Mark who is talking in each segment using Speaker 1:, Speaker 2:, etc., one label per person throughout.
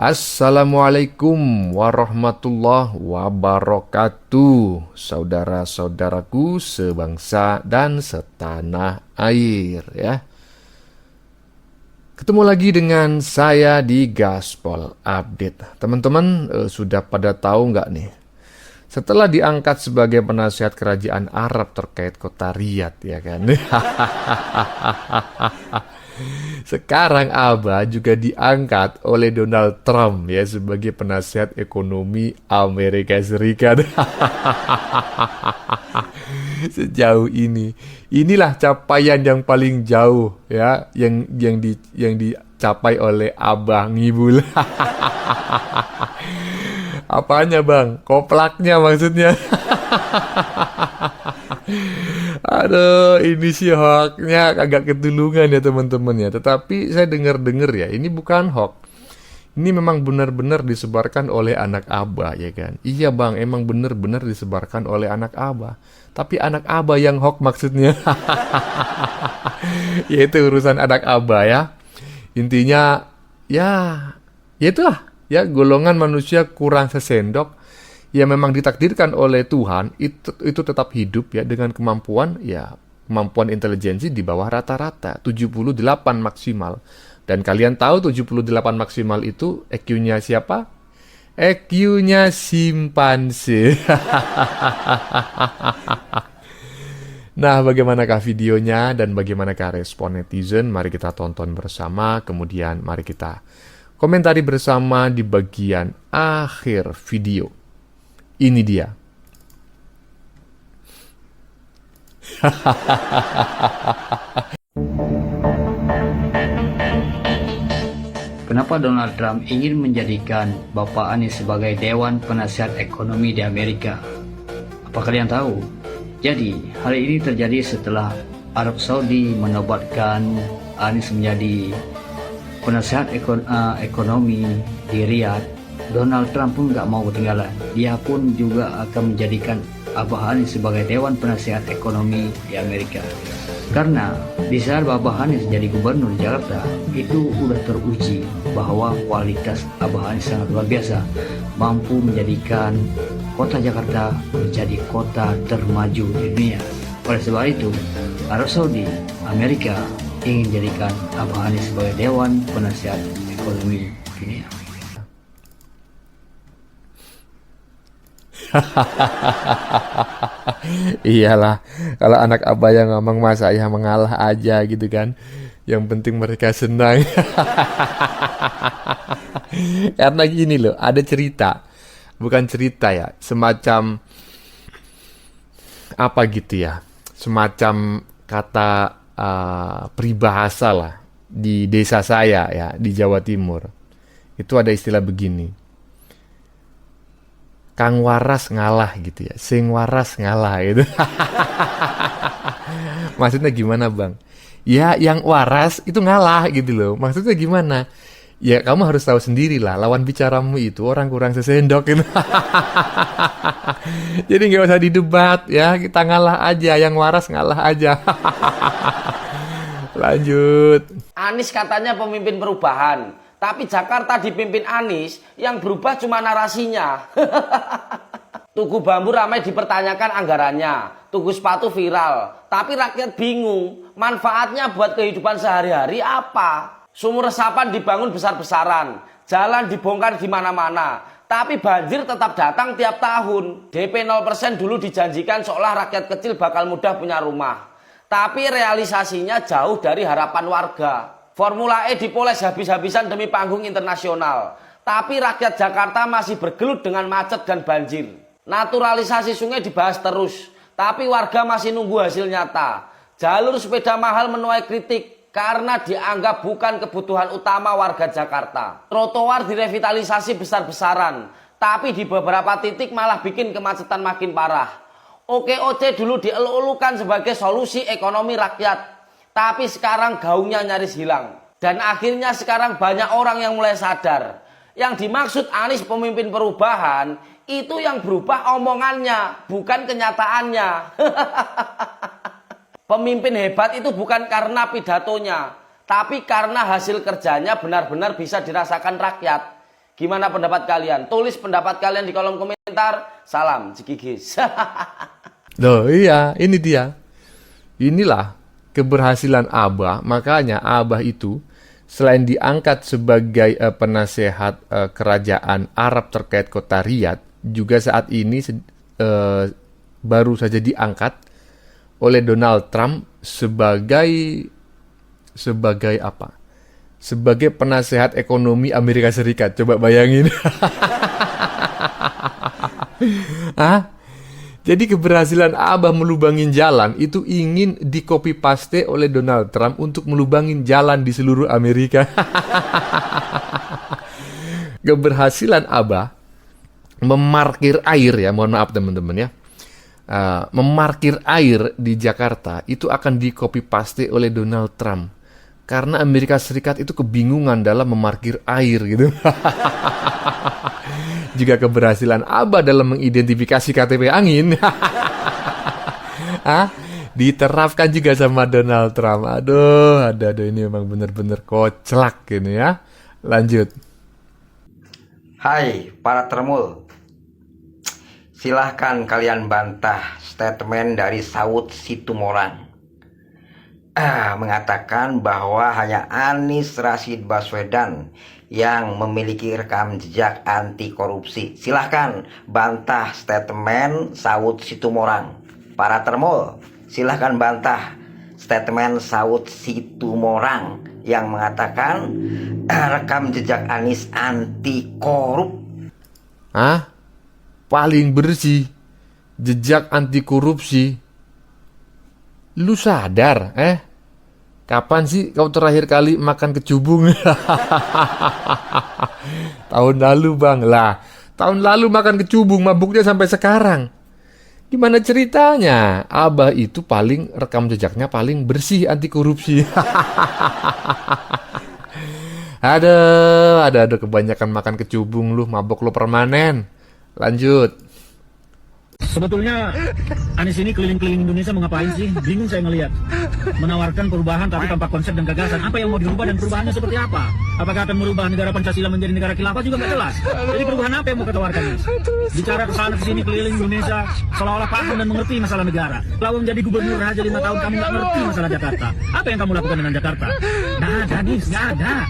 Speaker 1: Assalamualaikum warahmatullahi wabarakatuh. Saudara-saudaraku sebangsa dan setanah air ya. Ketemu lagi dengan saya di Gaspol Update. Teman-teman sudah pada tahu nggak nih? Setelah diangkat sebagai penasihat kerajaan Arab terkait kota Riyadh ya kan. Sekarang Abah juga diangkat oleh Donald Trump ya sebagai penasihat ekonomi Amerika Serikat. Sejauh ini, inilah capaian yang paling jauh ya yang dicapai oleh Abah Ngibul. Apanya bang? Koplaknya maksudnya. Aduh, ini sih hoaxnya agak ketulungan ya teman-teman ya. Tetapi saya dengar-dengar ya, ini bukan hoax. Ini memang benar-benar disebarkan oleh anak Abah ya kan. Iya bang, emang benar-benar disebarkan oleh anak Abah. Tapi anak Abah yang hoax maksudnya. Yaitu urusan anak Abah ya. Intinya ya itulah ya, golongan manusia kurang sesendok yang memang ditakdirkan oleh Tuhan itu tetap hidup ya dengan kemampuan intelijensi di bawah rata-rata 78 maksimal. Dan kalian tahu 78 maksimal itu EQ-nya siapa? EQ-nya simpanse. Nah, bagaimanakah videonya dan bagaimanakah respon netizen? Mari kita tonton bersama, kemudian mari kita komentari bersama di bagian akhir video. Ini dia.
Speaker 2: Kenapa Donald Trump ingin menjadikan Bapak Anies sebagai Dewan Penasihat Ekonomi di Amerika? Apa kalian tahu? Jadi, hal ini terjadi setelah Arab Saudi menobatkan Anies menjadi penasihat ekonomi di Riyadh. Donald Trump pun nggak mau ketinggalan. Dia pun juga akan menjadikan Abah Anies sebagai Dewan Penasihat Ekonomi di Amerika. Karena di saat Abah Anies jadi gubernur Jakarta, itu udah teruji bahwa kualitas Abah Anies sangat luar biasa, mampu menjadikan kota Jakarta menjadi kota termaju di dunia. Oleh sebab itu, Arab Saudi, Amerika ingin jadikan Abah Anies sebagai Dewan Penasihat Ekonomi dunia.
Speaker 1: Iyalah, kalau anak Abah yang ngomong mas saya mengalah aja gitu kan. Yang penting mereka senang. Karena gini loh, ada cerita. Bukan cerita ya, semacam apa gitu ya. Semacam kata peribahasa lah di desa saya ya, di Jawa Timur. Itu ada istilah begini. Kang waras ngalah gitu ya, sing waras ngalah gitu. Maksudnya gimana bang? Ya yang waras itu ngalah gitu loh. Maksudnya gimana? Ya kamu harus tahu sendiri lah, lawan bicaramu itu orang kurang sesendok gitu. Jadi nggak usah didebat ya, kita ngalah aja, yang waras ngalah aja. Lanjut.
Speaker 3: Anies katanya pemimpin perubahan, tapi Jakarta dipimpin Anies, yang berubah cuma narasinya. Tugu bambu ramai dipertanyakan anggarannya, tugu sepatu viral, tapi rakyat bingung manfaatnya buat kehidupan sehari-hari apa. Sumur resapan dibangun besar-besaran, jalan dibongkar di mana-mana, tapi banjir tetap datang tiap tahun. DP 0% dulu dijanjikan seolah rakyat kecil bakal mudah punya rumah, tapi realisasinya jauh dari harapan warga. Formula E dipoles habis-habisan demi panggung internasional, tapi rakyat Jakarta masih bergelut dengan macet dan banjir. Naturalisasi sungai dibahas terus, tapi warga masih nunggu hasil nyata. Jalur sepeda mahal menuai kritik karena dianggap bukan kebutuhan utama warga Jakarta. Trotoar direvitalisasi besar-besaran, tapi di beberapa titik malah bikin kemacetan makin parah. OKOC dulu dieluk-elukan sebagai solusi ekonomi rakyat, tapi sekarang gaungnya nyaris hilang. Dan akhirnya sekarang banyak orang yang mulai sadar, yang dimaksud Anies pemimpin perubahan, itu yang berubah omongannya, bukan kenyataannya. Pemimpin hebat itu bukan karena pidatonya, tapi karena hasil kerjanya benar-benar bisa dirasakan rakyat. Gimana pendapat kalian? Tulis pendapat kalian di kolom komentar. Salam Jikigis.
Speaker 1: Loh iya, ini dia. Inilah keberhasilan Abah. Makanya Abah itu selain diangkat sebagai penasehat kerajaan Arab terkait kota Riyadh, juga saat ini baru saja diangkat oleh Donald Trump sebagai apa? Sebagai penasehat ekonomi Amerika Serikat. Coba bayangin. Jadi keberhasilan Abah melubangin jalan itu ingin di copy paste oleh Donald Trump untuk melubangin jalan di seluruh Amerika. Keberhasilan Abah memarkir air, ya, mohon maaf teman-teman ya, memarkir air di Jakarta itu akan di copy paste oleh Donald Trump. Karena Amerika Serikat itu kebingungan dalam memarkir air gitu. Juga keberhasilan Abah dalam mengidentifikasi KTP angin. Diterapkan juga sama Donald Trump. Aduh, ini memang benar-benar koclak ini ya. Lanjut.
Speaker 4: Hai para termul, silahkan kalian bantah statement dari Saud Situmorang mengatakan bahwa hanya Anies Rashid Baswedan yang memiliki rekam jejak anti korupsi. Silahkan bantah statement Saud Situmorang. Para termul, silahkan bantah statement Saud Situmorang yang mengatakan rekam jejak Anies anti korup.
Speaker 1: Paling bersih, jejak anti korupsi. Lu sadar, kapan sih kau terakhir kali makan kecubung? Tahun lalu bang. Lah, tahun lalu makan kecubung, mabuknya sampai sekarang. Gimana ceritanya? Abah itu paling rekam jejaknya paling bersih anti korupsi. Ada kebanyakan makan kecubung lu, mabuk lu permanen. Lanjut.
Speaker 5: Sebetulnya Anies ini keliling-keliling Indonesia mau ngapain sih? Bingung saya ngelihat. Menawarkan perubahan tapi tanpa konsep dan gagasan. Apa yang mau dirubah dan perubahannya seperti apa? Apakah akan merubah negara Pancasila menjadi negara khilafah juga nggak jelas. Jadi perubahan apa yang mau ketawarkan Anies? Bicara kesana kesini keliling Indonesia seolah-olah paham dan mengerti masalah negara. Lalu menjadi gubernur aja 5 tahun kamu nggak ngerti masalah Jakarta. Apa yang kamu lakukan dengan Jakarta? Nggak ada Anies, nggak ada.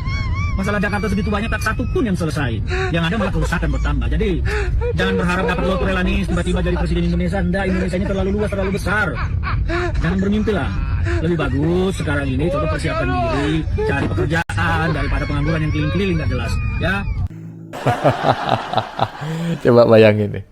Speaker 5: Masalah Jakarta segitu banyak, tak satu pun yang selesai. Yang ada malah kerusakan bertambah. Jadi jangan berharap dapat lotre Anies tiba-tiba jadi presiden Indonesia. Enggak, Indonesia ini terlalu luas, terlalu besar. Jangan bermimpi lah. Lebih bagus sekarang ini coba persiapkan diri, cari pekerjaan daripada pengangguran yang keliling-keliling nggak jelas. Ya.
Speaker 1: Coba bayangin nih.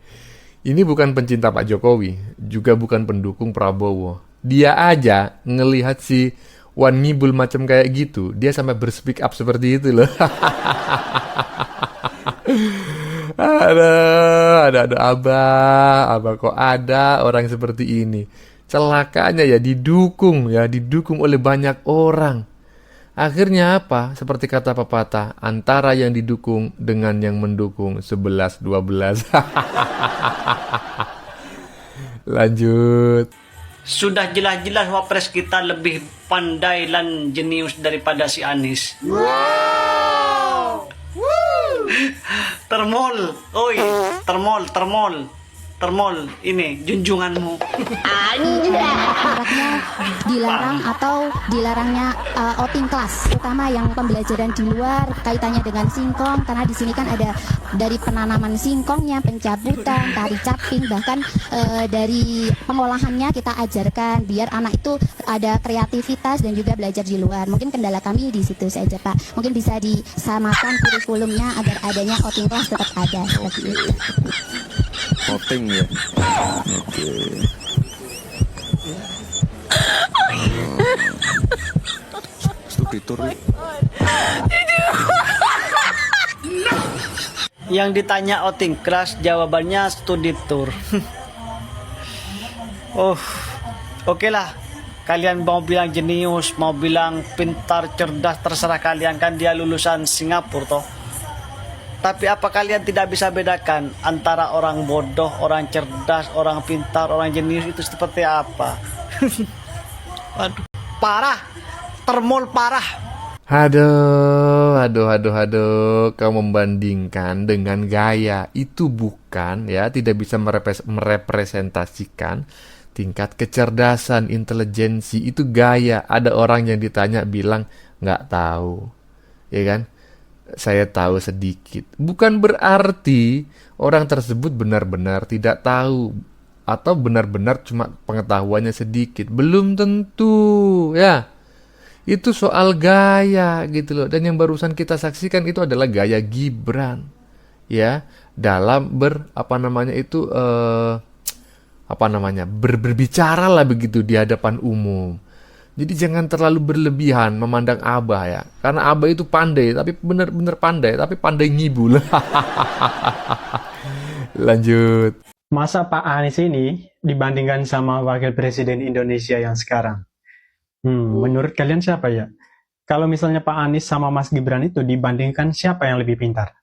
Speaker 1: Ini bukan pencinta Pak Jokowi, juga bukan pendukung Prabowo. Dia aja ngelihat si Wan Ngibul macam kayak gitu, dia sampai berspeak up seperti itu loh. ada Abah kok ada orang seperti ini. Celakanya ya didukung oleh banyak orang. Akhirnya apa? Seperti kata pepatah, antara yang didukung dengan yang mendukung 11-12. Lanjut.
Speaker 6: Sudah jelas-jelas wapres kita lebih pandai dan jenius daripada si Anies. Wow. Termol, oi, termol, ini junjunganmu.
Speaker 7: Ibaratnya dilarang atau dilarangnya outing kelas, terutama yang pembelajaran di luar kaitannya dengan singkong, karena di sini kan ada dari penanaman singkongnya, pencabutan, tari caping, bahkan dari pengolahannya kita ajarkan biar anak itu ada kreativitas dan juga belajar di luar. Mungkin kendala kami di situ saja Pak. Mungkin bisa disamakan kurikulumnya agar adanya outing kelas tetap ada seperti itu.
Speaker 8: Voting ya. Oke. Studi tour.
Speaker 6: Yang ditanya outing kelas, jawabannya studi tour. Oke lah. Kalian mau bilang jenius, mau bilang pintar, cerdas, terserah kalian, kan dia lulusan Singapura toh. Tapi apa kalian tidak bisa bedakan antara orang bodoh, orang cerdas, orang pintar, orang jenius itu seperti apa? Aduh, parah, termol parah.
Speaker 1: Aduh. Kau membandingkan dengan gaya. Itu bukan, ya, tidak bisa merepresentasikan tingkat kecerdasan, intelijensi. Itu gaya. Ada orang yang ditanya bilang, nggak tahu. Ya kan? Saya tahu sedikit. Bukan berarti orang tersebut benar-benar tidak tahu. Atau benar-benar cuma pengetahuannya sedikit. Belum tentu, ya. Itu soal gaya gitu loh. Dan yang barusan kita saksikan itu adalah gaya Gibran. Ya, dalam berbicara lah begitu di hadapan umum. Jadi jangan terlalu berlebihan memandang Abah ya. Karena Abah itu pandai, tapi benar-benar pandai, tapi pandai ngibul. Lanjut.
Speaker 9: Masa Pak Anies ini dibandingkan sama Wakil Presiden Indonesia yang sekarang? Menurut kalian siapa ya? Kalau misalnya Pak Anies sama Mas Gibran itu dibandingkan, siapa yang lebih pintar?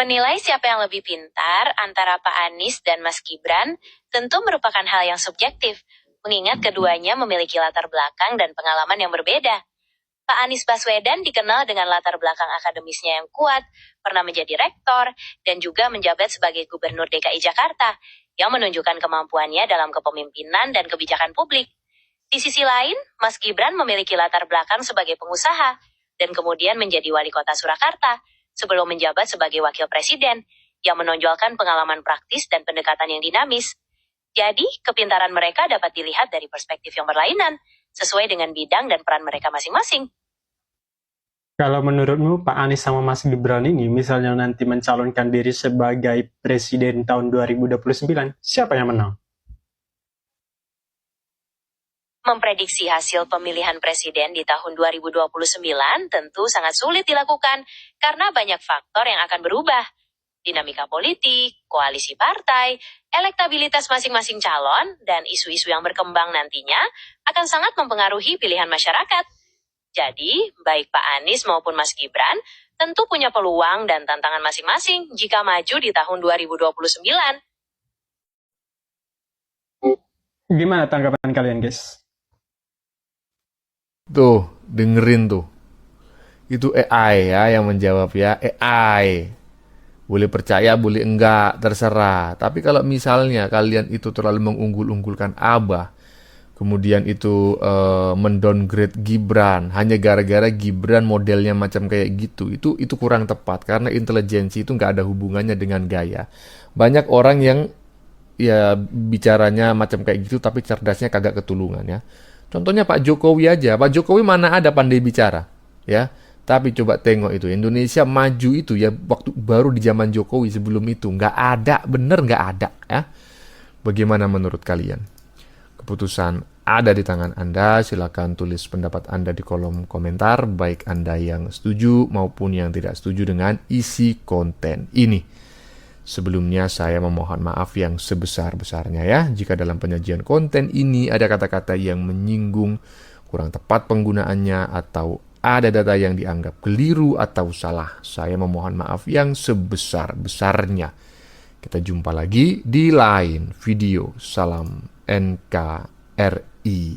Speaker 10: Menilai siapa yang lebih pintar antara Pak Anies dan Mas Gibran tentu merupakan hal yang subjektif, mengingat keduanya memiliki latar belakang dan pengalaman yang berbeda. Pak Anies Baswedan dikenal dengan latar belakang akademisnya yang kuat, pernah menjadi rektor, dan juga menjabat sebagai Gubernur DKI Jakarta, yang menunjukkan kemampuannya dalam kepemimpinan dan kebijakan publik. Di sisi lain, Mas Gibran memiliki latar belakang sebagai pengusaha, dan kemudian menjadi wali kota Surakarta, sebelum menjabat sebagai wakil presiden, yang menonjolkan pengalaman praktis dan pendekatan yang dinamis. Jadi, kepintaran mereka dapat dilihat dari perspektif yang berlainan, sesuai dengan bidang dan peran mereka masing-masing.
Speaker 9: Kalau menurutmu Pak Anies sama Mas Gibran ini misalnya nanti mencalonkan diri sebagai presiden tahun 2029, siapa yang menang?
Speaker 10: Memprediksi hasil pemilihan presiden di tahun 2029 tentu sangat sulit dilakukan karena banyak faktor yang akan berubah. Dinamika politik, koalisi partai, elektabilitas masing-masing calon, dan isu-isu yang berkembang nantinya akan sangat mempengaruhi pilihan masyarakat. Jadi, baik Pak Anies maupun Mas Gibran tentu punya peluang dan tantangan masing-masing jika maju di tahun 2029.
Speaker 9: Gimana tanggapan kalian, guys?
Speaker 1: Tuh, dengerin tuh. Itu AI ya yang menjawab ya. AI. Boleh percaya, boleh enggak, terserah. Tapi kalau misalnya kalian itu terlalu mengunggul-unggulkan Abah, kemudian itu mendowngrade Gibran hanya gara-gara Gibran modelnya macam kayak gitu, itu kurang tepat karena intelijensi itu nggak ada hubungannya dengan gaya. Banyak orang yang ya bicaranya macam kayak gitu tapi cerdasnya kagak ketulungan ya. Contohnya Pak Jokowi aja. Pak Jokowi mana ada pandai bicara ya. Tapi coba tengok itu Indonesia maju itu ya waktu baru di zaman Jokowi, sebelum itu nggak ada, bener nggak ada ya. Bagaimana menurut kalian? Keputusan ada di tangan Anda. Silakan tulis pendapat Anda di kolom komentar, baik Anda yang setuju maupun yang tidak setuju dengan isi konten ini. Sebelumnya saya memohon maaf yang sebesar-besarnya ya jika dalam penyajian konten ini ada kata-kata yang menyinggung, kurang tepat penggunaannya, atau ada data yang dianggap keliru atau salah. Saya memohon maaf yang sebesar-besarnya. Kita jumpa lagi di lain video. Salam NKRI.